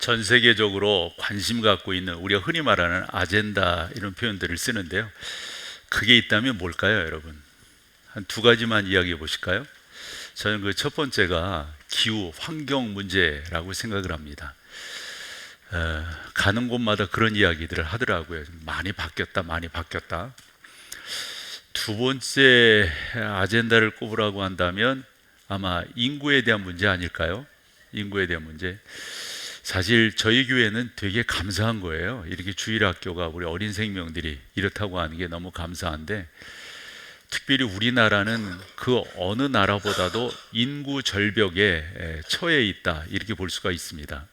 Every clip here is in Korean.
전 세계적으로 관심 갖고 있는 우리가 흔히 말하는 아젠다 이런 표현들을 쓰는데요. 그게 있다면 뭘까요, 여러분? 한 두 가지만 이야기해 보실까요? 저는 그 첫 번째가 기후, 환경 문제라고 생각을 합니다. 가는 곳마다 그런 이야기들을 하더라고요. 많이 바뀌었다, 많이 바뀌었다. 두 번째 아젠다를 꼽으라고 한다면 아마 인구에 대한 문제 아닐까요? 인구에 대한 문제. 사실 저희 교회는 되게 감사한 거예요. 이렇게 주일학교가 우리 어린 생명들이 이렇다고 하는 게 너무 감사한데, 특별히 우리나라는 그 어느 나라보다도 인구 절벽에 처해 있다, 이렇게 볼 수가 있습니다.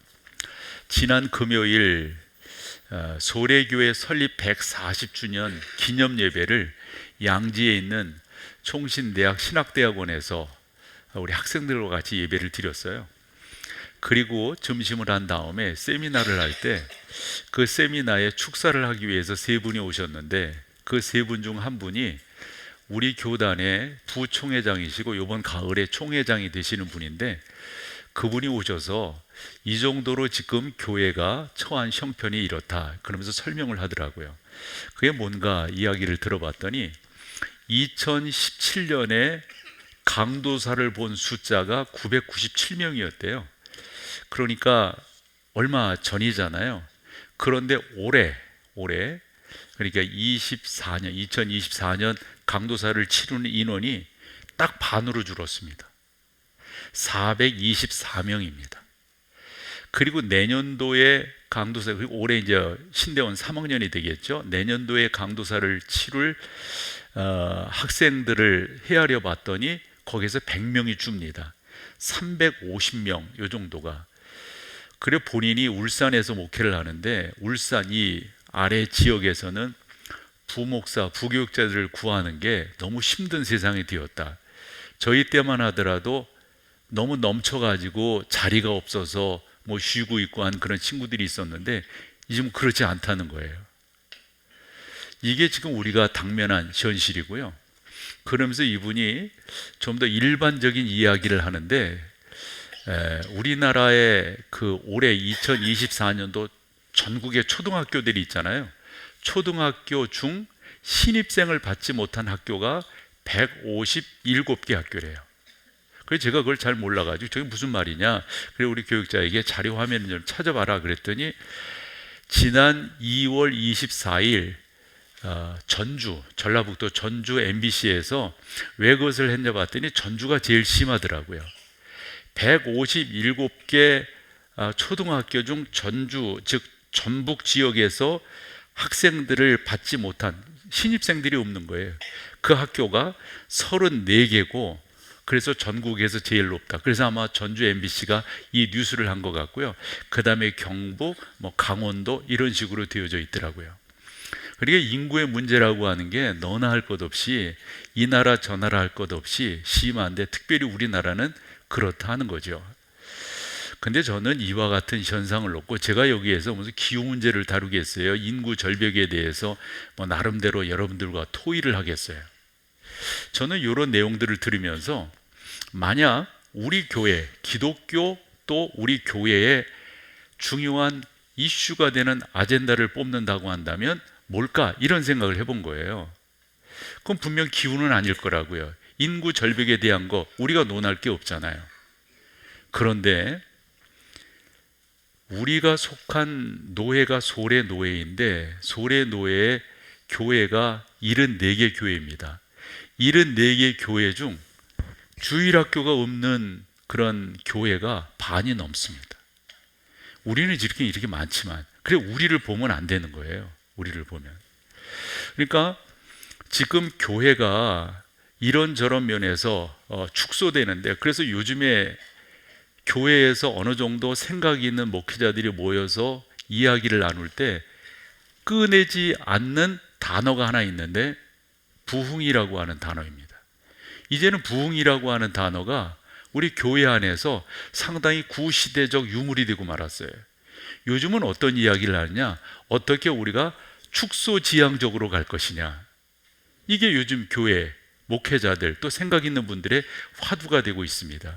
지난 금요일 소래교회 설립 140주년 기념 예배를 양지에 있는 총신대학 신학대학원에서 우리 학생들과 같이 예배를 드렸어요. 그리고 점심을 한 다음에 세미나를 할 때 그 세미나에 축사를 하기 위해서 세 분이 오셨는데, 그 세 분 중 한 분이 우리 교단의 부총회장이시고 이번 가을에 총회장이 되시는 분인데, 그분이 오셔서 이 정도로 지금 교회가 처한 형편이 이렇다 그러면서 설명을 하더라고요. 그게 뭔가 이야기를 들어봤더니 2017년에 강도사를 본 숫자가 997명이었대요. 그러니까 얼마 전이잖아요. 그런데 올해 그러니까 2024년 강도사를 치르는 인원이 딱 반으로 줄었습니다. 424명입니다. 그리고 내년도에 강도사, 그리고 올해 이제 신대원 3학년이 되겠죠. 내년도에 강도사를 치룰 학생들을 헤아려 봤더니 거기서 100명이 줍니다. 350명 요 정도가. 그래 본인이 울산에서 목회를 하는데, 울산 이 아래 지역에서는 부목사, 부교육자들을 구하는 게 너무 힘든 세상이 되었다. 저희 때만 하더라도 너무 넘쳐가지고 자리가 없어서 뭐 쉬고 있고 한 그런 친구들이 있었는데, 지금 그렇지 않다는 거예요. 이게 지금 우리가 당면한 현실이고요. 그러면서 이분이 좀 더 일반적인 이야기를 하는데, 우리나라의 그 올해 2024년도 전국의 초등학교들이 있잖아요. 초등학교 중 신입생을 받지 못한 학교가 157개 학교래요. 그래서 제가 그걸 잘 몰라가지고 저게 무슨 말이냐, 그래 우리 교육자에게 자료 화면을 좀 찾아봐라 그랬더니, 지난 2월 24일 전라북도 전주 MBC에서 왜 그것을 했냐 봤더니 전주가 제일 심하더라고요. 157개 초등학교 중 전주, 즉 전북 지역에서 학생들을 받지 못한 신입생들이 없는 거예요. 그 학교가 34개고, 그래서 전국에서 제일 높다. 그래서 아마 전주 MBC가 이 뉴스를 한 것 같고요. 그 다음에 경북, 강원도 이런 식으로 되어져 있더라고요. 그러니까 인구의 문제라고 하는 게 너나 할 것 없이, 이 나라 저 나라 할 것 없이 심한데, 특별히 우리나라는 그렇다 하는 거죠. 근데 저는 이와 같은 현상을 놓고 제가 여기에서 무슨 기후 문제를 다루겠어요? 인구 절벽에 대해서 나름대로 여러분들과 토의를 하겠어요? 저는 이런 내용들을 들으면서, 만약 우리 교회, 기독교 또 우리 교회의 중요한 이슈가 되는 아젠다를 뽑는다고 한다면 뭘까? 이런 생각을 해본 거예요. 그럼 분명 기후는 아닐 거라고요. 인구 절벽에 대한 거 우리가 논할 게 없잖아요. 그런데 우리가 속한 노회가 소래노회인데, 소래노회의 교회가 74개 교회입니다. 74개 교회 중 주일학교가 없는 그런 교회가 반이 넘습니다. 우리는 이렇게 많지만, 그래 우리를 보면 안 되는 거예요. 우리를 보면. 그러니까 지금 교회가 이런저런 면에서 축소되는데, 그래서 요즘에 교회에서 어느 정도 생각이 있는 목회자들이 모여서 이야기를 나눌 때 꺼내지 않는 단어가 하나 있는데, 부흥이라고 하는 단어입니다. 이제는 부흥이라고 하는 단어가 우리 교회 안에서 상당히 구시대적 유물이 되고 말았어요. 요즘은 어떤 이야기를 하느냐, 어떻게 우리가 축소지향적으로 갈 것이냐, 이게 요즘 교회 목회자들 또 생각 있는 분들의 화두가 되고 있습니다.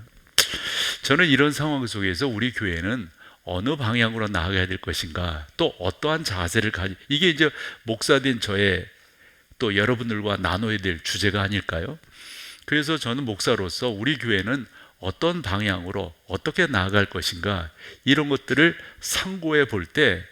저는 이런 상황 속에서 우리 교회는 어느 방향으로 나아가야 될 것인가, 또 어떠한 자세를 이게 이제 목사된 저의 또 여러분들과 나눠야 될 주제가 아닐까요? 그래서 저는 목사로서 우리 교회는 어떤 방향으로 어떻게 나아갈 것인가, 이런 것들을 상고해 볼 때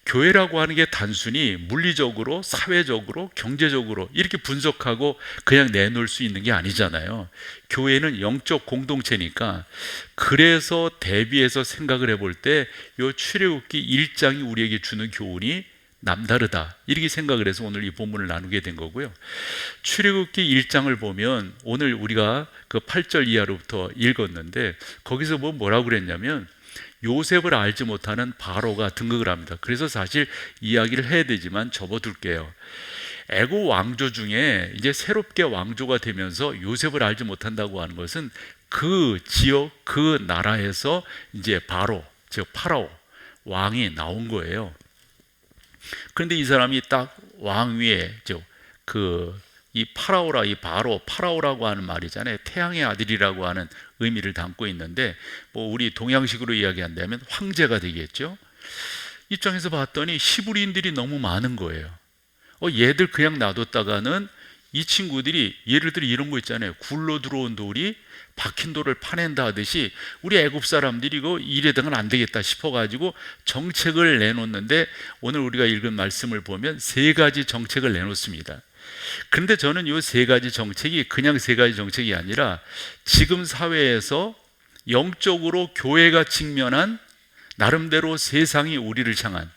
교회라고 하는 게 단순히 물리적으로, 사회적으로, 경제적으로 이렇게 분석하고 그냥 내놓을 수 있는 게 아니잖아요. 교회는 영적 공동체니까. 그래서 대비해서 생각을 해볼 때 이 출애굽기 1장이 우리에게 주는 교훈이 남다르다, 이렇게 생각을 해서 오늘 이 본문을 나누게 된 거고요. 출애굽기 1장을 보면 오늘 우리가 그 8절 이하로부터 읽었는데, 거기서 뭐라고 그랬냐면 요셉을 알지 못하는 바로가 등극을 합니다. 그래서 사실 이야기를 해야 되지만 접어둘게요. 애국 왕조 중에 이제 새롭게 왕조가 되면서 요셉을 알지 못한다고 하는 것은 그 지역, 그 나라에서 이제 바로, 즉 파라오 왕이 나온 거예요. 그런데 이 사람이 딱 왕 위에, 이 파라오라, 이 파라오라고 하는 말이잖아요. 태양의 아들이라고 하는 의미를 담고 있는데, 뭐 우리 동양식으로 이야기한다면 황제가 되겠죠. 입장에서 봤더니 히브리인들이 너무 많은 거예요. 얘들 그냥 놔뒀다가는 이 친구들이, 예를 들어 이런 거 있잖아요. 굴러 들어온 돌이 박힌 돌을 파낸다 하듯이 우리 애굽 사람들이 이거 이래서는 안 되겠다 싶어가지고 정책을 내놓는데, 오늘 우리가 읽은 말씀을 보면 3가지 정책을 내놓습니다. 그런데 저는 이 3가지 정책이 그냥 3가지 정책이 아니라 지금 사회에서 영적으로 교회가 직면한 나름대로 세상이 우리를 향한,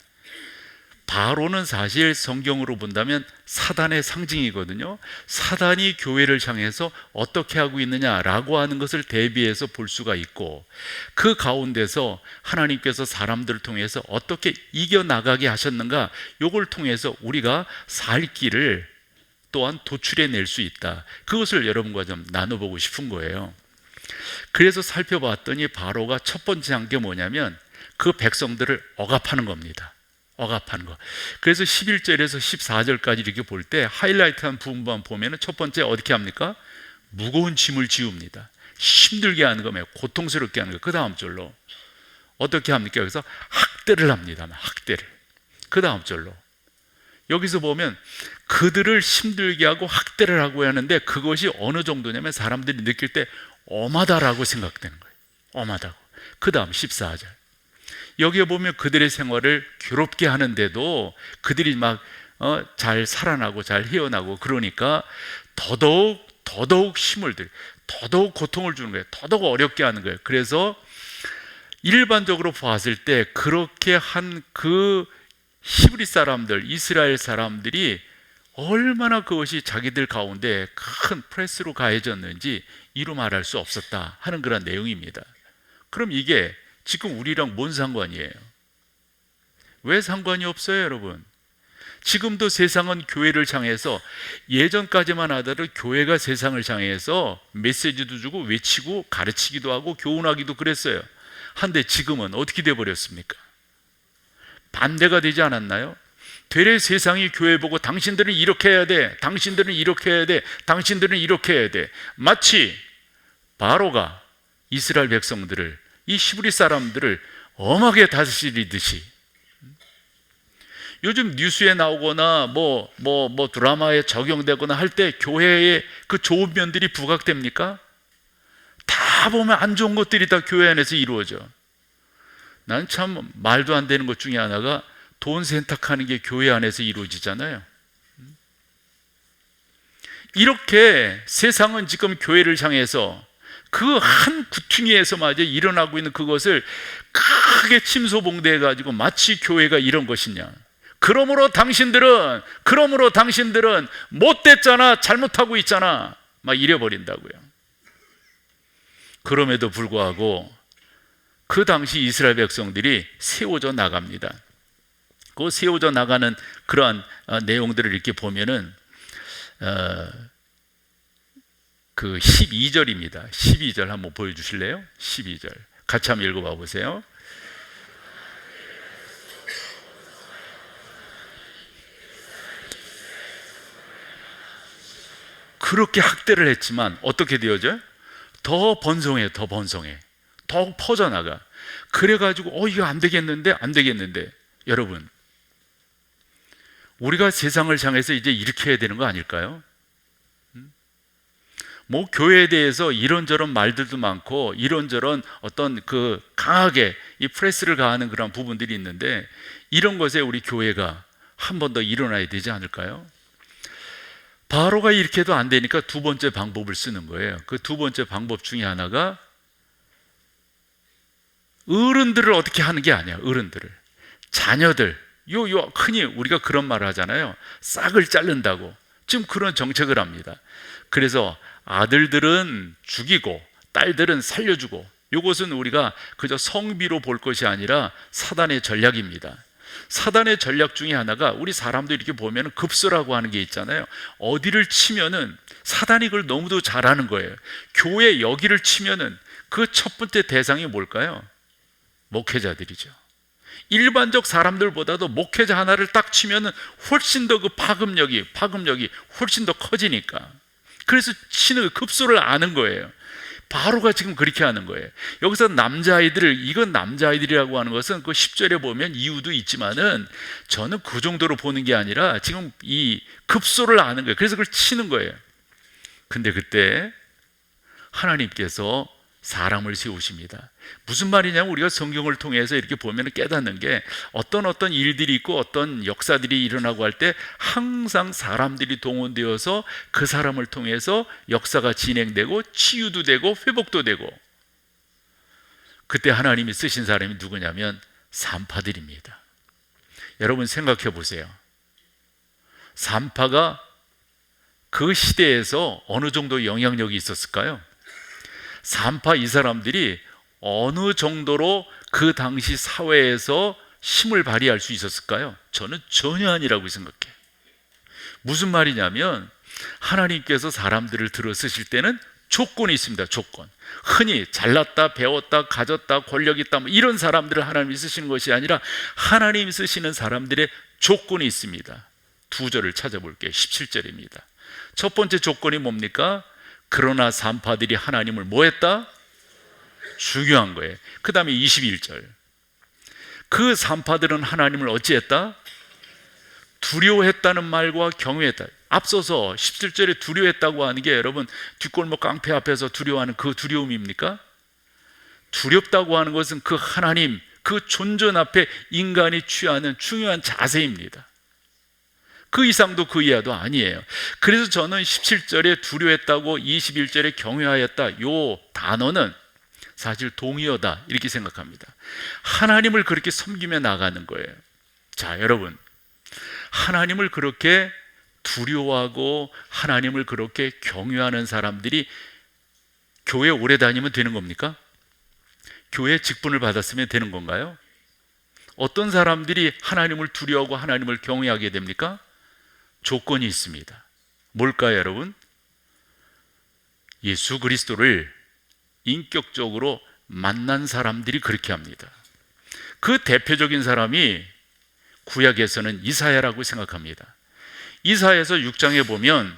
바로는 사실 성경으로 본다면 사단의 상징이거든요. 사단이 교회를 향해서 어떻게 하고 있느냐라고 하는 것을 대비해서 볼 수가 있고, 그 가운데서 하나님께서 사람들을 통해서 어떻게 이겨나가게 하셨는가, 요걸 통해서 우리가 살 길을 또한 도출해낼 수 있다. 그것을 여러분과 좀 나눠보고 싶은 거예요. 그래서 살펴봤더니 바로가 첫 번째 한 게 뭐냐면 그 백성들을 억압하는 겁니다. 억압하는 거. 그래서 11절에서 14절까지 이렇게 볼 때 하이라이트한 부분만 보면 첫 번째 어떻게 합니까? 무거운 짐을 지웁니다. 힘들게 하는 거면 고통스럽게 하는 거. 그 다음 절로 어떻게 합니까? 여기서 학대를 합니다. 학대를. 그 다음 절로 여기서 보면 그들을 힘들게 하고 학대를 하고 하는데, 그것이 어느 정도냐면 사람들이 느낄 때 엄하다라고 생각되는 거예요. 엄하다고. 그 다음 14절 여기에 보면 그들의 생활을 괴롭게 하는데도 그들이 막 잘 살아나고 잘 헤어나고, 그러니까 더더욱 힘을 들여, 더더욱 고통을 주는 거예요. 더더욱 어렵게 하는 거예요. 그래서 일반적으로 봤을 때 그렇게 한 그 히브리 사람들, 이스라엘 사람들이 얼마나 그것이 자기들 가운데 큰 프레스로 가해졌는지 이루 말할 수 없었다 하는 그런 내용입니다. 그럼 이게 지금 우리랑 뭔 상관이에요? 왜 상관이 없어요, 여러분? 지금도 세상은 교회를 향해서, 예전까지만 하더라도 교회가 세상을 향해서 메시지도 주고 외치고 가르치기도 하고 교훈하기도 그랬어요. 한데 지금은 어떻게 돼버렸습니까? 반대가 되지 않았나요? 되레 세상이 교회 보고 당신들은 이렇게 해야 돼, 당신들은 이렇게 해야 돼, 당신들은 이렇게 해야 돼. 마치 바로가 이스라엘 백성들을, 이 히브리 사람들을 엄하게 다스리듯이. 요즘 뉴스에 나오거나 뭐 드라마에 적용되거나 할 때 교회의 그 좋은 면들이 부각됩니까? 다 보면 안 좋은 것들이 다 교회 안에서 이루어져. 난 참 말도 안 되는 것 중에 하나가 돈 세탁하는 게 교회 안에서 이루어지잖아요. 이렇게 세상은 지금 교회를 향해서 그 한 구퉁이에서마저 일어나고 있는 그것을 크게 침소봉대해가지고 마치 교회가 이런 것이냐, 그러므로 당신들은 못됐잖아, 잘못하고 있잖아, 막 이래버린다고요. 그럼에도 불구하고 그 당시 이스라엘 백성들이 세워져 나갑니다. 그 세워져 나가는 그러한 내용들을 이렇게 보면은 그 12절입니다. 12절 한번 보여주실래요? 12절 같이 한번 읽어봐 보세요. 그렇게 학대를 했지만 어떻게 되어져요? 더 번성해, 더욱 퍼져나가. 그래가지고 이거 안 되겠는데 여러분, 우리가 세상을 향해서 이제 이렇게 해야 되는 거 아닐까요? 뭐 교회에 대해서 이런저런 말들도 많고 이런저런 어떤 그 강하게 이 프레스를 가하는 그런 부분들이 있는데, 이런 것에 우리 교회가 한 번 더 일어나야 되지 않을까요? 바로가 이렇게 해도 안 되니까 두 번째 방법을 쓰는 거예요. 그 두 번째 방법 중에 하나가 어른들을 어떻게 하는 게 아니야. 어른들을, 자녀들, 흔히 우리가 그런 말을 하잖아요. 싹을 자른다고. 지금 그런 정책을 합니다. 그래서 아들들은 죽이고 딸들은 살려주고, 이것은 우리가 그저 성비로 볼 것이 아니라 사단의 전략입니다. 사단의 전략 중에 하나가, 우리 사람도 이렇게 보면 급소라고 하는 게 있잖아요. 어디를 치면은 사단이 그걸 너무도 잘하는 거예요. 교회 여기를 치면은 그 첫 번째 대상이 뭘까요? 목회자들이죠. 일반적 사람들보다도 목회자 하나를 딱 치면은 훨씬 더 그 파급력이 훨씬 더 커지니까. 그래서 치는 급소를 아는 거예요. 바로가 지금 그렇게 하는 거예요. 여기서 남자아이들을, 이건 남자아이들이라고 하는 것은 그 10절에 보면 이유도 있지만은 저는 그 정도로 보는 게 아니라 지금 이 급소를 아는 거예요. 그래서 그걸 치는 거예요. 근데 그때 하나님께서 사람을 세우십니다. 무슨 말이냐면, 우리가 성경을 통해서 이렇게 보면 깨닫는 게, 어떤 일들이 있고 어떤 역사들이 일어나고 할 때 항상 사람들이 동원되어서 그 사람을 통해서 역사가 진행되고 치유도 되고 회복도 되고, 그때 하나님이 쓰신 사람이 누구냐면 산파들입니다. 여러분 생각해 보세요. 산파가 그 시대에서 어느 정도 영향력이 있었을까요? 산파 이 사람들이 어느 정도로 그 당시 사회에서 힘을 발휘할 수 있었을까요? 저는 전혀 아니라고 생각해요. 무슨 말이냐면, 하나님께서 사람들을 들어 쓰실 때는 조건이 있습니다. 조건. 흔히 잘났다, 배웠다, 가졌다, 권력 있다, 뭐 이런 사람들을 하나님이 쓰시는 것이 아니라 하나님이 쓰시는 사람들의 조건이 있습니다. 두 절을 찾아볼게요. 17절입니다. 첫 번째 조건이 뭡니까? 그러나 산파들이 하나님을 뭐 했다? 중요한 거예요. 그 다음에 21절. 그 산파들은 하나님을 어찌했다? 두려워했다는 말과 경외했다. 앞서서 17절에 두려워했다고 하는 게, 여러분 뒷골목 깡패 앞에서 두려워하는 그 두려움입니까? 두렵다고 하는 것은 그 하나님, 그 존전 앞에 인간이 취하는 중요한 자세입니다. 그 이상도 그 이하도 아니에요. 그래서 저는 17절에 두려워했다고 21절에 경외하였다, 요 단어는 사실 동의어다 이렇게 생각합니다. 하나님을 그렇게 섬기며 나가는 거예요. 자, 여러분, 하나님을 그렇게 두려워하고 하나님을 그렇게 경외하는 사람들이 교회 오래 다니면 되는 겁니까? 교회 직분을 받았으면 되는 건가요? 어떤 사람들이 하나님을 두려워하고 하나님을 경외하게 됩니까? 조건이 있습니다. 뭘까요, 여러분? 예수 그리스도를 인격적으로 만난 사람들이 그렇게 합니다. 그 대표적인 사람이 구약에서는 이사야라고 생각합니다. 이사야서 6장에 보면,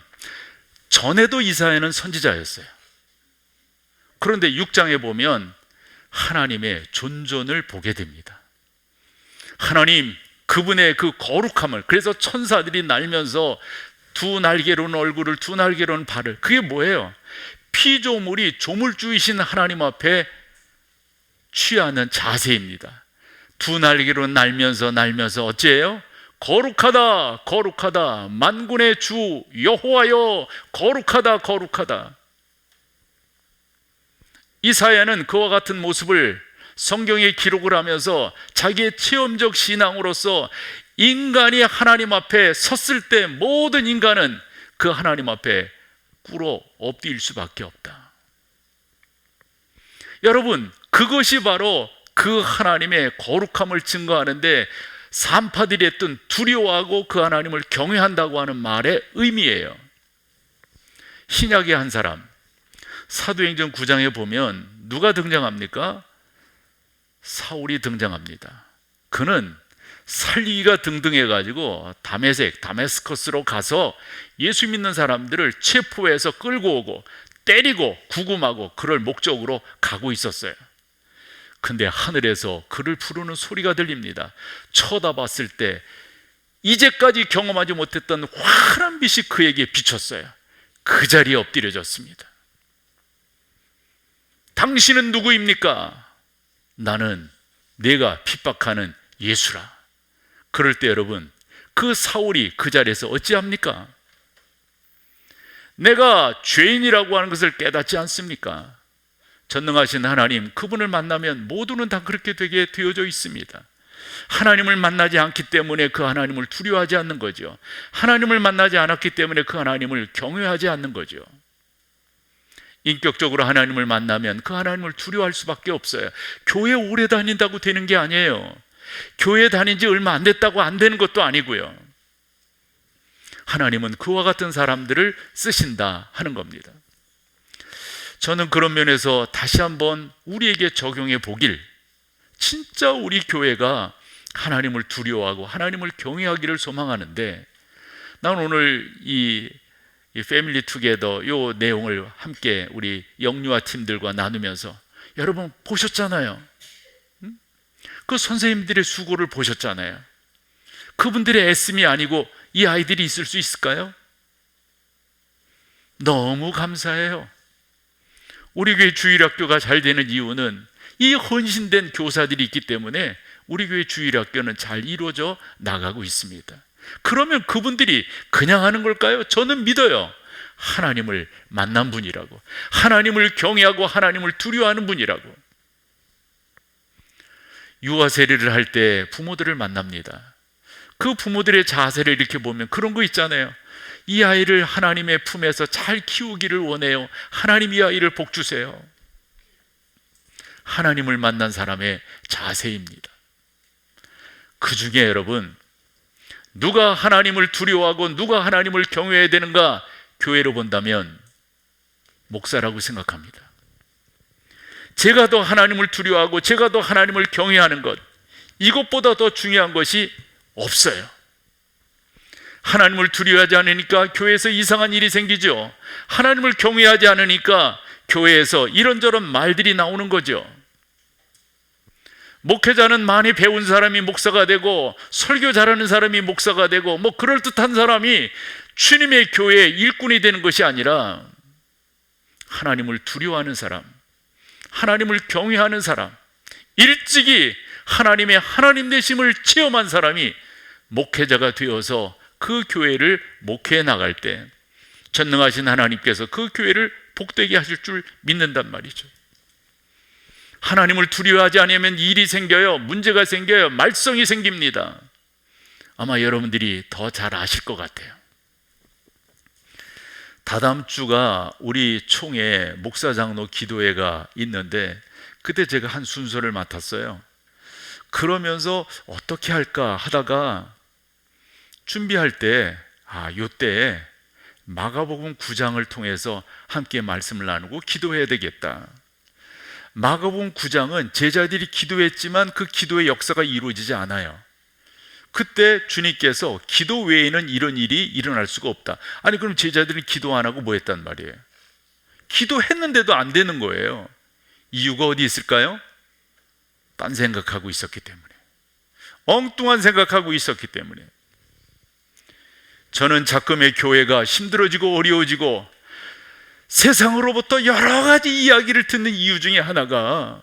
전에도 이사야는 선지자였어요. 그런데 6장에 보면 하나님의 존존을 보게 됩니다. 하나님, 그분의 그 거룩함을, 그래서 천사들이 날면서 두 날개로는 얼굴을, 두 날개로는 발을, 그게 뭐예요? 피조물이 조물주이신 하나님 앞에 취하는 자세입니다. 두 날개로 날면서 어째요? 거룩하다, 거룩하다, 만군의 주 여호와여, 거룩하다, 거룩하다. 이사야는 그와 같은 모습을 성경에 기록을 하면서 자기의 체험적 신앙으로서, 인간이 하나님 앞에 섰을 때 모든 인간은 그 하나님 앞에 꿇어 엎드릴 수밖에 없다. 여러분, 그것이 바로 그 하나님의 거룩함을 증거하는데, 산파들이 했던 두려워하고 그 하나님을 경외한다고 하는 말의 의미예요. 신약의 한 사람, 사도행전 9장에 보면 누가 등장합니까? 사울이 등장합니다. 그는 살리기가 등등해가지고 다메스커스로 가서 예수 믿는 사람들을 체포해서 끌고 오고 때리고 구금하고 그럴 목적으로 가고 있었어요. 근데 하늘에서 그를 부르는 소리가 들립니다. 쳐다봤을 때 이제까지 경험하지 못했던 환한 빛이 그에게 비쳤어요. 그 자리에 엎드려졌습니다. 당신은 누구입니까? 나는 내가 핍박하는 예수라. 그럴 때 여러분, 그 사울이 그 자리에서 어찌합니까? 내가 죄인이라고 하는 것을 깨닫지 않습니까? 전능하신 하나님, 그분을 만나면 모두는 다 그렇게 되게 되어져 있습니다. 하나님을 만나지 않기 때문에 그 하나님을 두려워하지 않는 거죠. 하나님을 만나지 않았기 때문에 그 하나님을 경외하지 않는 거죠. 인격적으로 하나님을 만나면 그 하나님을 두려워할 수밖에 없어요. 교회 오래 다닌다고 되는 게 아니에요. 교회 다닌 지 얼마 안 됐다고 안 되는 것도 아니고요. 하나님은 그와 같은 사람들을 쓰신다 하는 겁니다. 저는 그런 면에서 다시 한번 우리에게 적용해 보길, 진짜 우리 교회가 하나님을 두려워하고 하나님을 경외하기를 소망하는데, 난 오늘 이 패밀리 투게더 요 내용을 함께 우리 영유아 팀들과 나누면서 여러분 보셨잖아요. 그 선생님들의 수고를 보셨잖아요. 그분들의 애씀이 아니고 이 아이들이 있을 수 있을까요? 너무 감사해요. 우리 교회 주일학교가 잘 되는 이유는 이 헌신된 교사들이 있기 때문에 우리 교회 주일학교는 잘 이루어져 나가고 있습니다. 그러면 그분들이 그냥 하는 걸까요? 저는 믿어요. 하나님을 만난 분이라고, 하나님을 경외하고 하나님을 두려워하는 분이라고. 유아 세례를 할 때 부모들을 만납니다. 그 부모들의 자세를 이렇게 보면 그런 거 있잖아요. 이 아이를 하나님의 품에서 잘 키우기를 원해요. 하나님 이 아이를 복 주세요. 하나님을 만난 사람의 자세입니다. 그 중에 여러분, 누가 하나님을 두려워하고 누가 하나님을 경외해야 되는가? 교회로 본다면 목사라고 생각합니다. 제가 더 하나님을 두려워하고 제가 더 하나님을 경외하는 것, 이것보다 더 중요한 것이 없어요. 하나님을 두려워하지 않으니까 교회에서 이상한 일이 생기죠. 하나님을 경외하지 않으니까 교회에서 이런저런 말들이 나오는 거죠. 목회자는 많이 배운 사람이 목사가 되고, 설교 잘하는 사람이 목사가 되고, 뭐 그럴듯한 사람이 주님의 교회의 일꾼이 되는 것이 아니라 하나님을 두려워하는 사람, 하나님을 경외하는 사람, 일찍이 하나님의 하나님 되심을 체험한 사람이 목회자가 되어서 그 교회를 목회해 나갈 때 전능하신 하나님께서 그 교회를 복되게 하실 줄 믿는단 말이죠. 하나님을 두려워하지 않으면 일이 생겨요. 문제가 생겨요. 말썽이 생깁니다. 아마 여러분들이 더 잘 아실 것 같아요. 다다음 주가 우리 총회 목사장로 기도회가 있는데, 그때 제가 한 순서를 맡았어요. 그러면서 어떻게 할까 하다가 준비할 때, 요때 마가복음 9장을 통해서 함께 말씀을 나누고 기도해야 되겠다. 마가복음 9장은 제자들이 기도했지만 그 기도의 역사가 이루어지지 않아요. 그때 주님께서 기도 외에는 이런 일이 일어날 수가 없다. 아니 그럼 제자들이 기도 안 하고 뭐 했단 말이에요? 기도했는데도 안 되는 거예요. 이유가 어디 있을까요? 딴 생각하고 있었기 때문에, 엉뚱한 생각하고 있었기 때문에. 저는 자꾸의 교회가 힘들어지고 어려워지고 세상으로부터 여러 가지 이야기를 듣는 이유 중에 하나가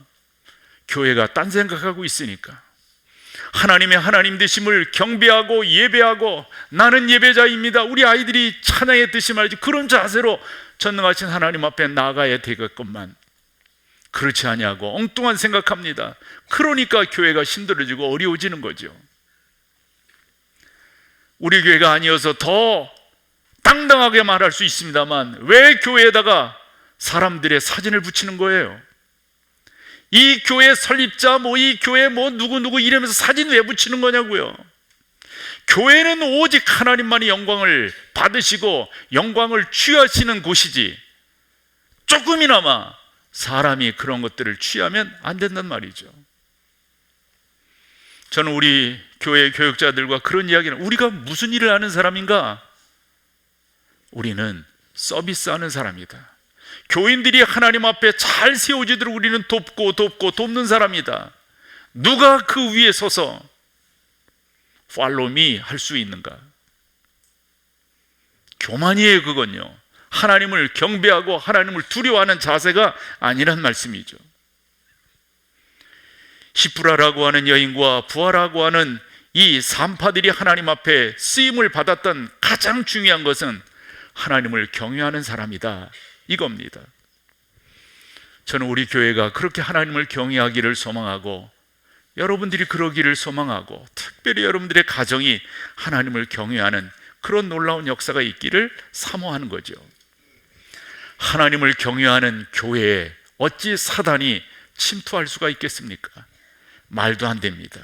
교회가 딴 생각하고 있으니까, 하나님의 하나님 되심을 경배하고 예배하고 나는 예배자입니다, 우리 아이들이 찬양의 뜻이 말이지, 그런 자세로 전능하신 하나님 앞에 나아가야 되겠건만 그렇지 아니하고 엉뚱한 생각합니다. 그러니까 교회가 힘들어지고 어려워지는 거죠. 우리 교회가 아니어서 더 당당하게 말할 수 있습니다만, 왜 교회에다가 사람들의 사진을 붙이는 거예요? 이 교회 설립자 이 교회 누구 이러면서 사진 왜 붙이는 거냐고요. 교회는 오직 하나님만이 영광을 받으시고 영광을 취하시는 곳이지, 조금이나마 사람이 그런 것들을 취하면 안 된단 말이죠. 저는 우리 교회 교육자들과 그런 이야기를, 우리가 무슨 일을 하는 사람인가? 우리는 서비스하는 사람이다. 교인들이 하나님 앞에 잘 세워지도록 우리는 돕고 돕는 사람이다. 누가 그 위에 서서 Follow me 할 수 있는가? 교만이에요. 그건요, 하나님을 경배하고 하나님을 두려워하는 자세가 아니란 말씀이죠. 십부라라고 하는 여인과 부하라고 하는 이 산파들이 하나님 앞에 쓰임을 받았던 가장 중요한 것은 하나님을 경외하는 사람이다, 이겁니다. 저는 우리 교회가 그렇게 하나님을 경외하기를 소망하고, 여러분들이 그러기를 소망하고, 특별히 여러분들의 가정이 하나님을 경외하는 그런 놀라운 역사가 있기를 사모하는 거죠. 하나님을 경외하는 교회에 어찌 사단이 침투할 수가 있겠습니까? 말도 안 됩니다.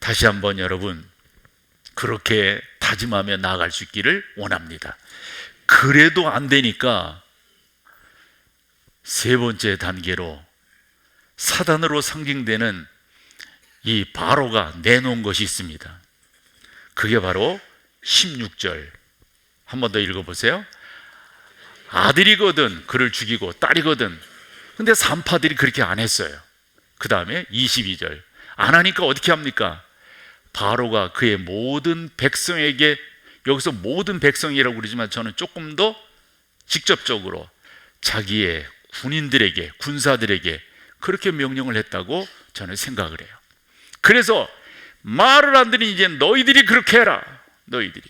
다시 한번 여러분, 그렇게 다짐하며 나아갈 수 있기를 원합니다. 그래도 안 되니까 세 번째 단계로 사단으로 상징되는 이 바로가 내놓은 것이 있습니다. 그게 바로 16절 한 번 더 읽어보세요. 아들이거든 그를 죽이고 딸이거든. 근데 산파들이 그렇게 안 했어요. 그 다음에 22절 안 하니까 어떻게 합니까? 바로가 그의 모든 백성에게, 여기서 모든 백성이라고 그러지만 저는 조금 더 직접적으로 자기의 군인들에게, 군사들에게 그렇게 명령을 했다고 저는 생각을 해요. 그래서 말을 안 들으니 이제 너희들이 그렇게 해라. 너희들이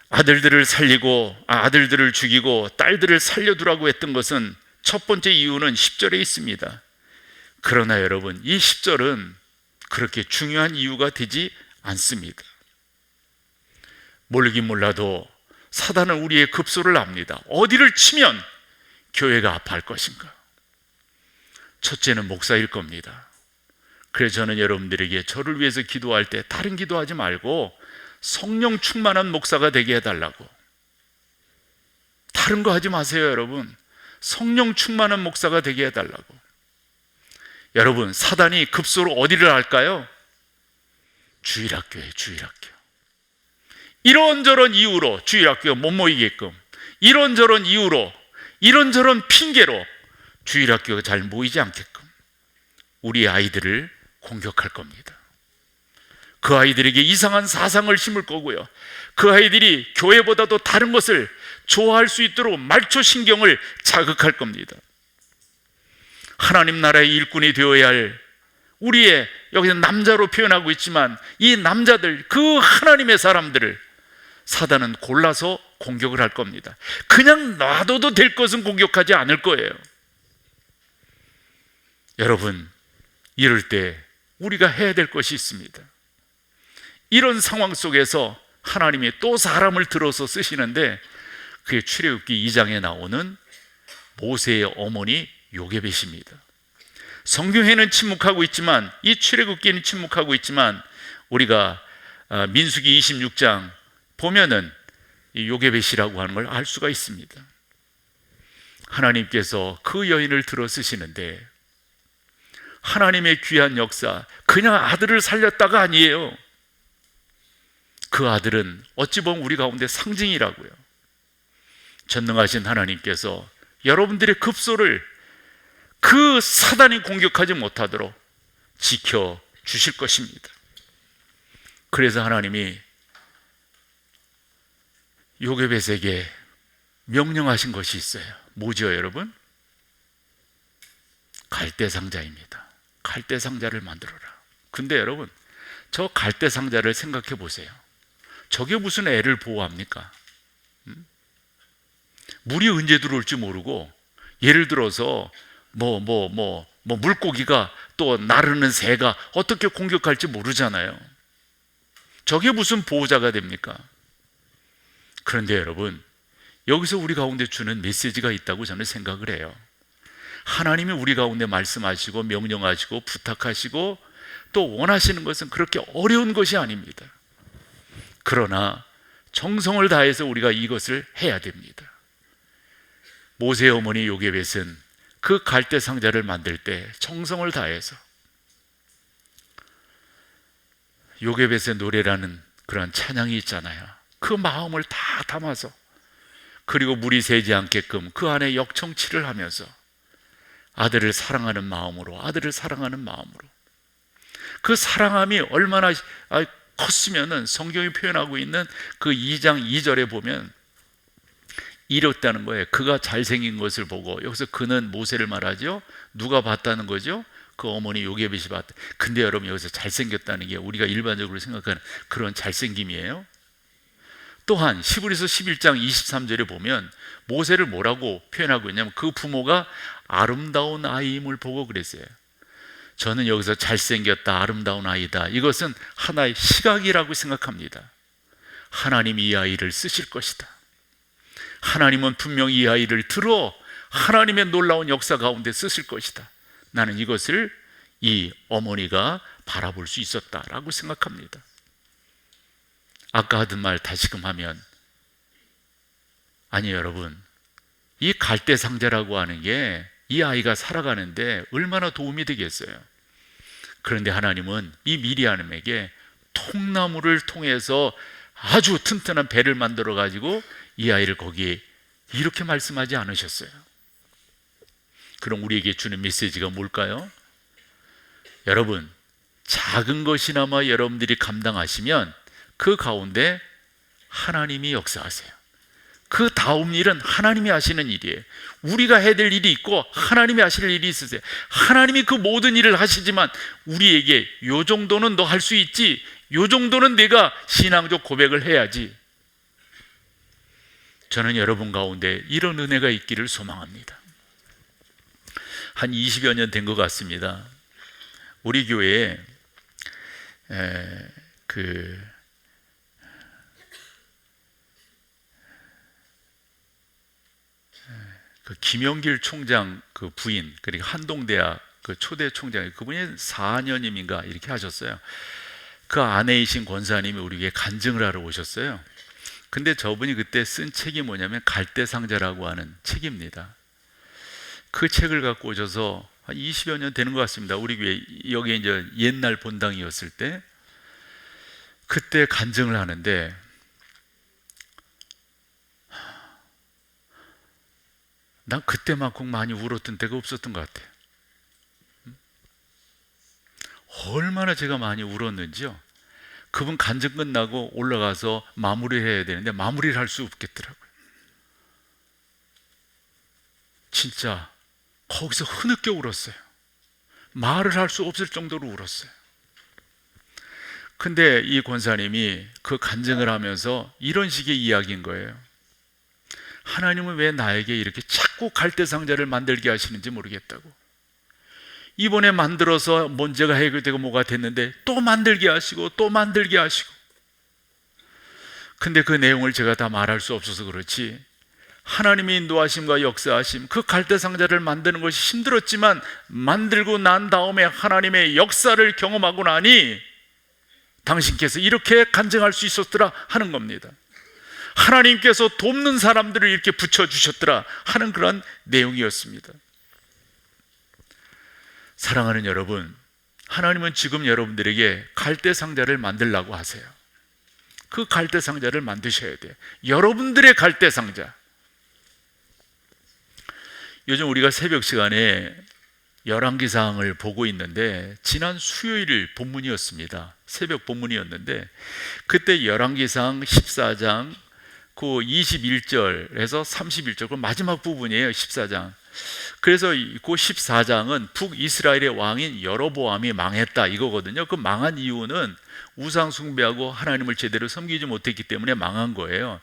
아들들을 살리고 아들들을 죽이고 딸들을 살려두라고 했던 것은 첫 번째 이유는 10절에 있습니다. 그러나 여러분, 이 10절은 그렇게 중요한 이유가 되지 않습니다. 모르긴 몰라도 사단은 우리의 급소를 압니다. 어디를 치면 교회가 아파할 것인가? 첫째는 목사일 겁니다. 그래서 저는 여러분들에게 저를 위해서 기도할 때 다른 기도하지 말고 성령 충만한 목사가 되게 해달라고. 다른 거 하지 마세요. 여러분, 성령 충만한 목사가 되게 해달라고. 여러분, 사단이 급소로 어디를 할까요? 주일학교에, 주일학교. 이런저런 이유로 주일학교가 못 모이게끔, 이런저런 이유로, 이런저런 핑계로 주일학교가 잘 모이지 않게끔 우리 아이들을 공격할 겁니다. 그 아이들에게 이상한 사상을 심을 거고요, 그 아이들이 교회보다도 다른 것을 좋아할 수 있도록 말초신경을 자극할 겁니다. 하나님 나라의 일꾼이 되어야 할 우리의, 여기서 남자로 표현하고 있지만 이 남자들, 그 하나님의 사람들을 사단은 골라서 공격을 할 겁니다. 그냥 놔둬도 될 것은 공격하지 않을 거예요. 여러분, 이럴 때 우리가 해야 될 것이 있습니다. 이런 상황 속에서 하나님이 또 사람을 들어서 쓰시는데, 그게 출애굽기 2장에 나오는 모세의 어머니 요게벳입니다. 성경에는 침묵하고 있지만, 이 출애굽기는 침묵하고 있지만, 우리가 민수기 26장 보면은 이 요게벳이라고 하는 걸 알 수가 있습니다. 하나님께서 그 여인을 들어 쓰시는데, 하나님의 귀한 역사, 그냥 아들을 살렸다가 아니에요. 그 아들은 어찌 보면 우리 가운데 상징이라고요. 전능하신 하나님께서 여러분들의 급소를 그 사단이 공격하지 못하도록 지켜주실 것입니다. 그래서 하나님이 요게벳에게 명령하신 것이 있어요. 뭐죠, 여러분? 갈대상자입니다. 갈대상자를 만들어라. 근데 여러분, 저 갈대상자를 생각해 보세요. 저게 무슨 애를 보호합니까? 물이 언제 들어올지 모르고, 예를 들어서 물고기가 또 나르는 새가 어떻게 공격할지 모르잖아요. 저게 무슨 보호자가 됩니까? 그런데 여러분, 여기서 우리 가운데 주는 메시지가 있다고 저는 생각을 해요. 하나님이 우리 가운데 말씀하시고 명령하시고 부탁하시고 또 원하시는 것은 그렇게 어려운 것이 아닙니다. 그러나 정성을 다해서 우리가 이것을 해야 됩니다. 모세의 어머니 요게벳은 그 갈대 상자를 만들 때 정성을 다해서, 요게벳의 노래라는 그런 찬양이 있잖아요. 그 마음을 다 담아서, 그리고 물이 새지 않게끔 그 안에 역청치를 하면서 아들을 사랑하는 마음으로, 아들을 사랑하는 마음으로, 그 사랑함이 얼마나 컸으면은 성경이 표현하고 있는 그 2장 2절에 보면 이렇다는 거예요. 그가 잘생긴 것을 보고, 여기서 그는 모세를 말하죠. 누가 봤다는 거죠? 그 어머니 요게벳이 봤다. 근데 여러분, 여기서 잘생겼다는 게 우리가 일반적으로 생각하는 그런 잘생김이에요? 또한 히브리서 11장 23절에 보면 모세를 뭐라고 표현하고 있냐면 그 부모가 아름다운 아이임을 보고 그랬어요. 저는 여기서 잘생겼다, 아름다운 아이다, 이것은 하나의 시각이라고 생각합니다. 하나님이 이 아이를 쓰실 것이다. 하나님은 분명히 이 아이를 들어 하나님의 놀라운 역사 가운데 쓰실 것이다. 나는 이것을 이 어머니가 바라볼 수 있었다라고 생각합니다. 아까 하던 말 다시금 하면, 아니 여러분, 이 갈대상자라고 하는 게 이 아이가 살아가는데 얼마나 도움이 되겠어요. 그런데 하나님은 이 미리암에게 통나무를 통해서 아주 튼튼한 배를 만들어 가지고 이 아이를 거기에 이렇게 말씀하지 않으셨어요. 그럼 우리에게 주는 메시지가 뭘까요? 여러분, 작은 것이나마 여러분들이 감당하시면 그 가운데 하나님이 역사하세요. 그 다음 일은 하나님이 하시는 일이에요. 우리가 해야 될 일이 있고 하나님이 하실 일이 있으세요. 하나님이 그 모든 일을 하시지만 우리에게 요 정도는 너 할 수 있지, 요 정도는 내가 신앙적 고백을 해야지. 저는 여러분 가운데 이런 은혜가 있기를 소망합니다. 한 20여 년 된 것 같습니다. 우리 교회에 그 김영길 총장 그 부인, 그리고 한동대학 그 초대 총장, 그분이 4년임인가 이렇게 하셨어요. 그 아내이신 권사님이 우리에게 간증을 하러 오셨어요. 근데 저분이 그때 쓴 책이 뭐냐면 갈대상자라고 하는 책입니다. 그 책을 갖고 오셔서 한 20여 년 되는 것 같습니다. 우리 교회 여기 이제 옛날 본당이었을 때 그때 간증을 하는데, 난 그때만큼 많이 울었던 때가 없었던 것 같아요. 얼마나 제가 많이 울었는지요. 그분 간증 끝나고 올라가서 마무리해야 되는데 마무리를 할 수 없겠더라고요. 진짜 거기서 흐느껴 울었어요. 말을 할 수 없을 정도로 울었어요. 근데 이 권사님이 그 간증을 하면서 이런 식의 이야기인 거예요. 하나님은 왜 나에게 이렇게 자꾸 갈대상자를 만들게 하시는지 모르겠다고. 이번에 만들어서 문제가 해결되고 뭐가 됐는데 또 만들게 하시고 또 만들게 하시고. 근데 그 내용을 제가 다 말할 수 없어서 그렇지, 하나님의 인도하심과 역사하심, 그 갈대상자를 만드는 것이 힘들었지만 만들고 난 다음에 하나님의 역사를 경험하고 나니 당신께서 이렇게 간증할 수 있었더라 하는 겁니다. 하나님께서 돕는 사람들을 이렇게 붙여주셨더라 하는 그런 내용이었습니다. 사랑하는 여러분, 하나님은 지금 여러분들에게 갈대상자를 만들라고 하세요. 그 갈대상자를 만드셔야 돼요. 여러분들의 갈대상자. 요즘 우리가 새벽 시간에 열왕기상을 보고 있는데, 지난 수요일 본문이었습니다. 새벽 본문이었는데, 그때 열왕기상 14장 그 21절에서 31절, 그 마지막 부분이에요. 14장. 그래서 그 14장은 북이스라엘의 왕인 여로보암이 망했다 이거거든요. 그 망한 이유는 우상 숭배하고 하나님을 제대로 섬기지 못했기 때문에 망한 거예요.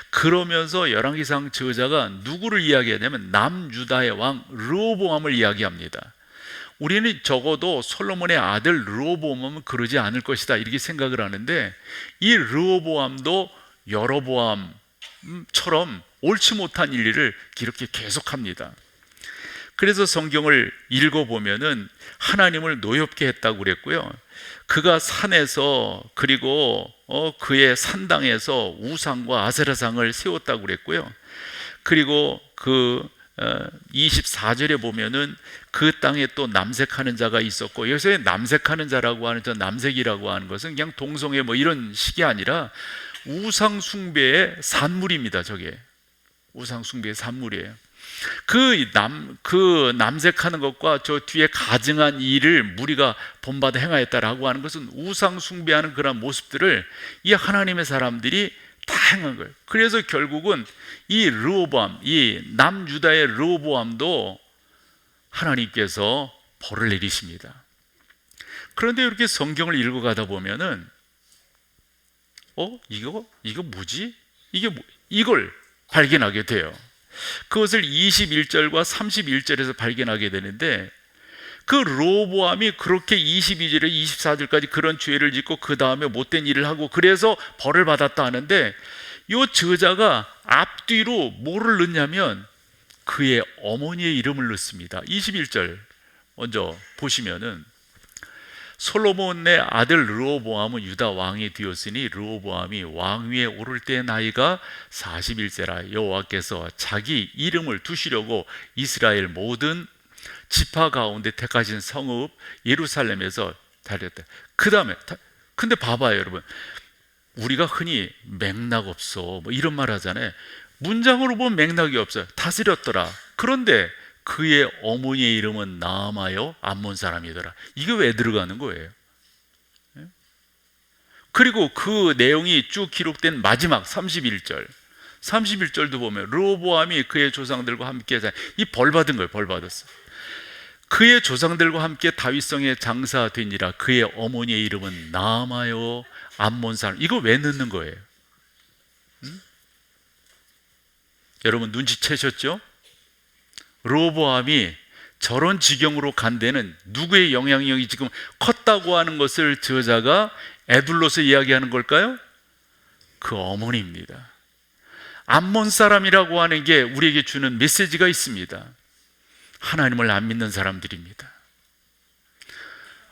그러면서 열왕기상 저자가 누구를 이야기하냐면 남유다의 왕 르호보암을 이야기합니다. 우리는 적어도 솔로몬의 아들 르호보암은 그러지 않을 것이다 이렇게 생각을 하는데, 이 르호보암도 여로보암처럼 옳지 못한 일을 이렇게 계속합니다. 그래서 성경을 읽어보면은 하나님을 노엽게 했다고 그랬고요. 그가 산에서, 그리고 그의 산당에서 우상과 아세라상을 세웠다고 그랬고요. 그리고 그 24절에 보면은 그 땅에 또 남색하는 자가 있었고, 여기서 남색하는 자라고 하는, 저 남색이라고 하는 것은 그냥 동성애 뭐 이런 식이 아니라 우상 숭배의 산물입니다. 저게 우상 숭배의 산물이에요. 그 남색하는 것과 저 뒤에 가증한 일을 무리가 본받아 행하였다라고 하는 것은 우상 숭배하는 그런 모습들을 이 하나님의 사람들이 다 행한 거예요. 그래서 결국은 이 르호보암, 이 남유다의 르호보암도 하나님께서 벌을 내리십니다. 그런데 이렇게 성경을 읽어가다 보면은 이거 뭐지? 이걸 발견하게 돼요. 그것을 21절과 31절에서 발견하게 되는데, 그 르호보암이 그렇게 22절에 24절까지 그런 죄를 짓고 그 다음에 못된 일을 하고 그래서 벌을 받았다 하는데, 이 저자가 앞뒤로 뭐를 넣냐면 그의 어머니의 이름을 넣습니다. 21절 먼저 보시면은, 솔로몬의 아들 르호보암은 유다 왕이 되었으니 르호보암이 왕위에 오를 때 나이가 41세라. 여호와께서 자기 이름을 두시려고 이스라엘 모든 지파 가운데 택하신 성읍 예루살렘에서 다녔다. 그 다음에 근데 봐봐요 여러분, 우리가 흔히 맥락 없어 뭐 이런 말 하잖아요. 문장으로 보면 맥락이 없어요. 다스렸더라. 그런데 그의 어머니의 이름은 나아마요 암몬 사람이더라. 이게 왜 들어가는 거예요? 그리고 그 내용이 쭉 기록된 마지막 31절도 보면 르호보암이 그의 조상들과 함께 이 벌 받은 거예요. 벌 받았어. 그의 조상들과 함께 다윗성에 장사되니라. 그의 어머니의 이름은 나아마요 암몬 사람. 이거 왜 넣는 거예요? 여러분 눈치채셨죠? 르호보암이 저런 지경으로 간 데는 누구의 영향력이 지금 컸다고 하는 것을 저자가 에둘러서 이야기하는 걸까요? 그 어머니입니다. 암몬 사람이라고 하는 게 우리에게 주는 메시지가 있습니다. 하나님을 안 믿는 사람들입니다.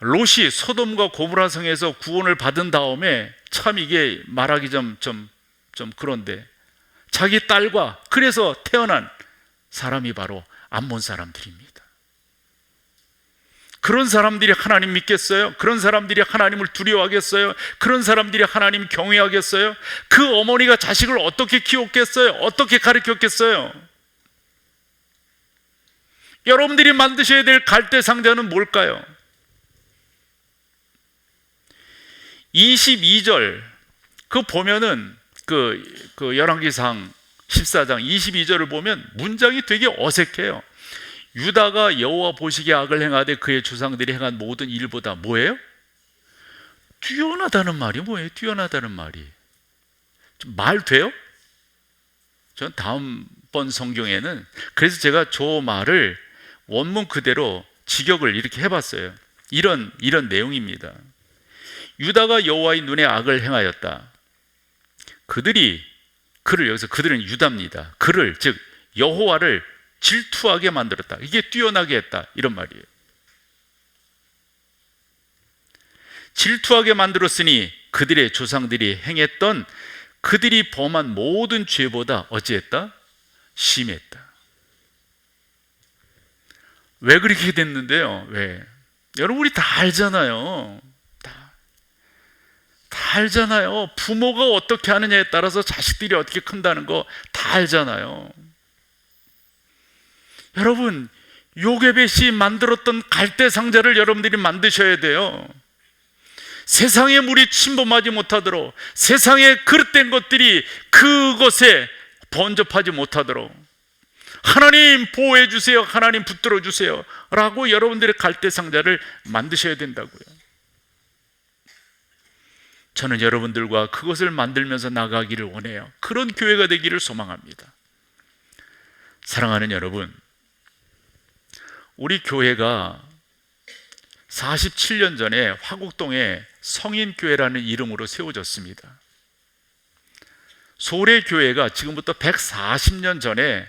롯이 소돔과 고모라 성에서 구원을 받은 다음에 참 이게 말하기 좀 그런데 자기 딸과 그래서 태어난 사람이 바로 암몬 사람들입니다. 그런 사람들이 하나님 믿겠어요? 그런 사람들이 하나님을 두려워하겠어요? 그런 사람들이 하나님 경외하겠어요? 그 어머니가 자식을 어떻게 키웠겠어요? 어떻게 가르쳤겠어요? 여러분들이 만드셔야 될 갈대 상자는 뭘까요? 22절 그 보면은 그 열왕기상 14장 22절을 보면 문장이 되게 어색해요. 유다가 여호와 보시기에 악을 행하되 그의 조상들이 행한 모든 일보다 뭐예요? 뛰어나다는 말이 뭐예요? 뛰어나다는 말이 좀 말 돼요? 전 다음번 성경에는 그래서 제가 저 말을 원문 그대로 직역을 이렇게 해봤어요. 이런 내용입니다. 유다가 여호와의 눈에 악을 행하였다. 여기서 그들은 유다입니다. 그를 즉 여호와를 질투하게 만들었다. 이게 뛰어나게 했다 이런 말이에요. 질투하게 만들었으니 그들의 조상들이 행했던 그들이 범한 모든 죄보다 어찌했다? 심했다. 왜 그렇게 됐는데요? 왜? 여러분 우리 다 알잖아요. 다 알잖아요. 부모가 어떻게 하느냐에 따라서 자식들이 어떻게 큰다는 거 다 알잖아요. 여러분 요게벳이 만들었던 갈대 상자를 여러분들이 만드셔야 돼요. 세상의 물이 침범하지 못하도록, 세상의 그릇된 것들이 그것에 번접하지 못하도록 하나님 보호해 주세요, 하나님 붙들어 주세요 라고 여러분들의 갈대 상자를 만드셔야 된다고요. 저는 여러분들과 그것을 만들면서 나가기를 원해요. 그런 교회가 되기를 소망합니다. 사랑하는 여러분, 우리 교회가 47년 전에 화곡동에 성인교회라는 이름으로 세워졌습니다. 소래교회가 지금부터 140년 전에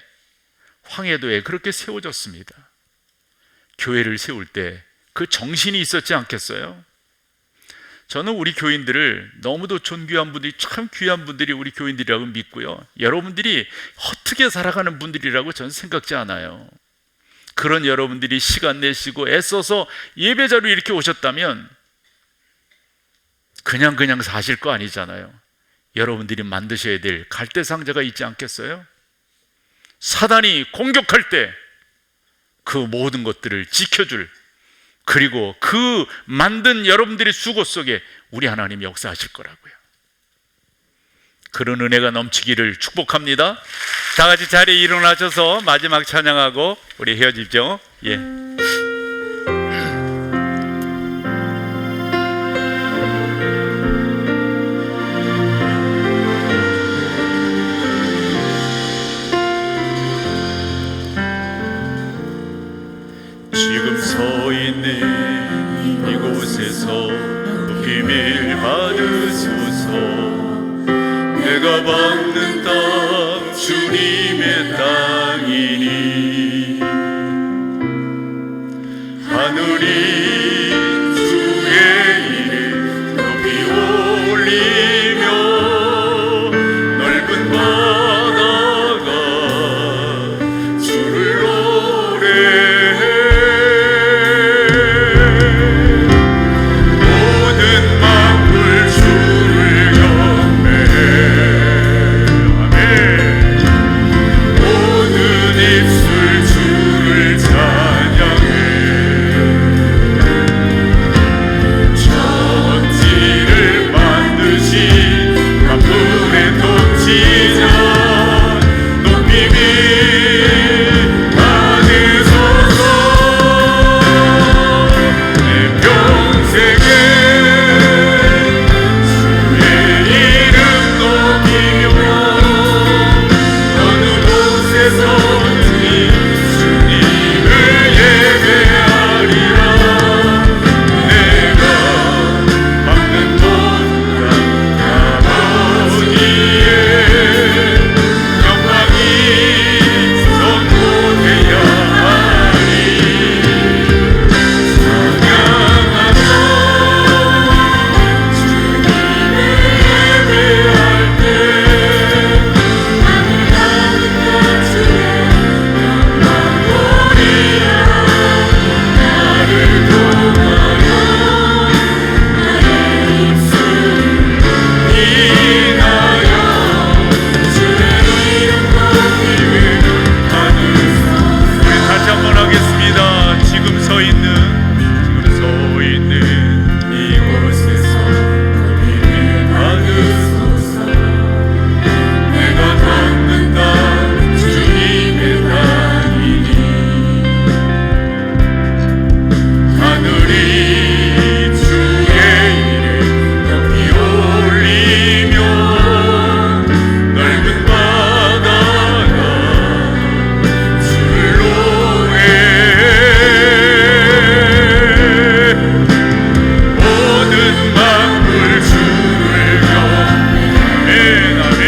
황해도에 그렇게 세워졌습니다. 교회를 세울 때 그 정신이 있었지 않겠어요? 저는 우리 교인들을 너무도 존귀한 분들이, 참 귀한 분들이 우리 교인들이라고 믿고요, 여러분들이 헛되게 살아가는 분들이라고 저는 생각지 않아요. 그런 여러분들이 시간 내시고 애써서 예배자로 이렇게 오셨다면 그냥 사실 거 아니잖아요. 여러분들이 만드셔야 될 갈대 상자가 있지 않겠어요? 사단이 공격할 때 그 모든 것들을 지켜줄, 그리고 그 만든 여러분들의 수고 속에 우리 하나님 역사하실 거라고요. 그런 은혜가 넘치기를 축복합니다. 다 같이 자리에 일어나셔서 마지막 찬양하고 우리 헤어지죠. 예. 지금 서 있는 이곳에서 높임을 받으소서. 내가 밟는 땅 주님의 땅이니 하늘이 주의 이름 높이 올리며 넓은 바다가 주를 노래해. 모든 만물 주를 경배해. 아멘. 모든 입술 주를 찬양해. 천지를 만드신 만물의 통치자 높임이 받으소서. 내 평생에 주의 이름 높이며 어느 곳에서든지 주님을 예배하리라. 내가 밟는 모든 아버지의 영광이 선포되어야 하리. 찬양하며 주님을 예배할 때 하늘 가득한 주의 영광 보리라. 나를 통하여 나의 입술 인하여 주의 이름 높임을 받으소서. 우리 다시 한번 하겠습니다. 지금 서 있는 이곳에서 높임을 받으소서. 내가 걷는 땅 주님의 땅이니 하늘이 주의 이름 높이 올리며 넓은 바다가 주를 노래해. 모든 만물 주를 경배해. 아멘.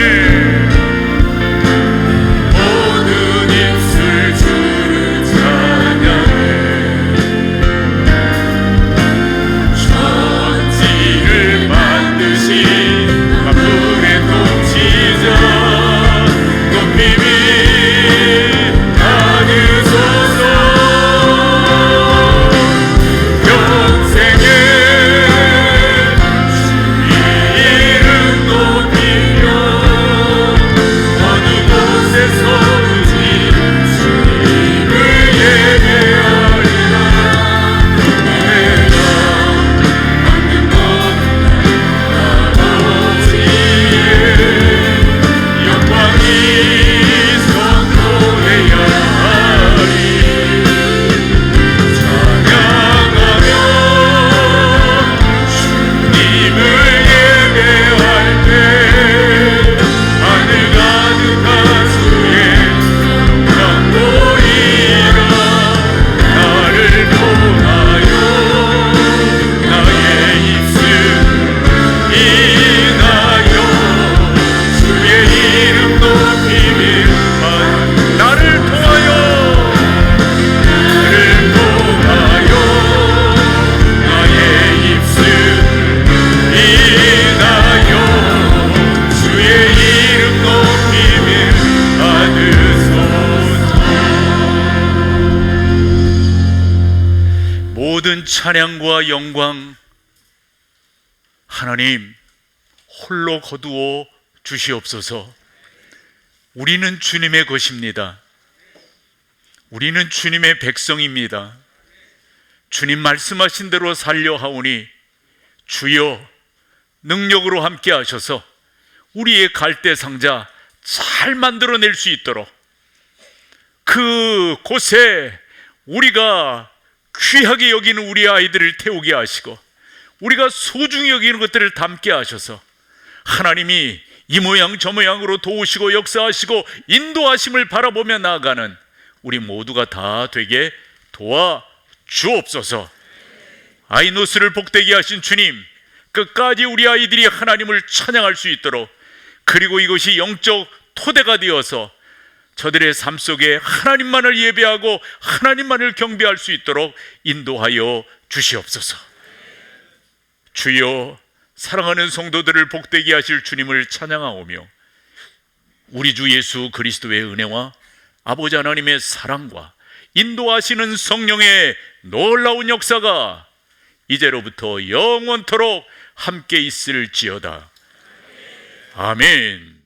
모든 입술 주를 찬양해. 천지를 만드신 만물의 통치자 높임이 받으소서. 평생에 주의 이름 높이며 어느 곳에서든지 주님을 예배하리라. 내가 밟는 모든 아버지의 영광이 선포되어야 하리. 찬양하며 주님을 예배할 때 하늘 가득한 주의 영광 보이라. 나를 통하여 나의 입술 인하여 주의 이름 높임을 나를 통하여 나의 입술 인하여 주의 이름 높임을 받으소서. 모든 찬양과 영광 하나님 홀로 거두어 주시옵소서. 우리는 주님의 것입니다. 우리는 주님의 백성입니다. 주님 말씀하신 대로 살려 하오니 주여 능력으로 함께 하셔서 우리의 갈대 상자 잘 만들어낼 수 있도록 그 곳에 우리가 귀하게 여기는 우리 아이들을 태우게 하시고 우리가 소중히 여기는 것들을 담게 하셔서 하나님이 이 모양 저 모양으로 도우시고 역사하시고 인도하심을 바라보며 나아가는 우리 모두가 다 되게 도와주옵소서. 아이노스를 복되게 하신 주님, 끝까지 우리 아이들이 하나님을 찬양할 수 있도록, 그리고 이것이 영적 토대가 되어서 저들의 삶 속에 하나님만을 예배하고 하나님만을 경배할 수 있도록 인도하여 주시옵소서. 주여, 사랑하는 성도들을 복되게 하실 주님을 찬양하오며 우리 주 예수 그리스도의 은혜와 아버지 하나님의 사랑과 인도하시는 성령의 놀라운 역사가 이제로부터 영원토록 함께 있을지어다. 아멘.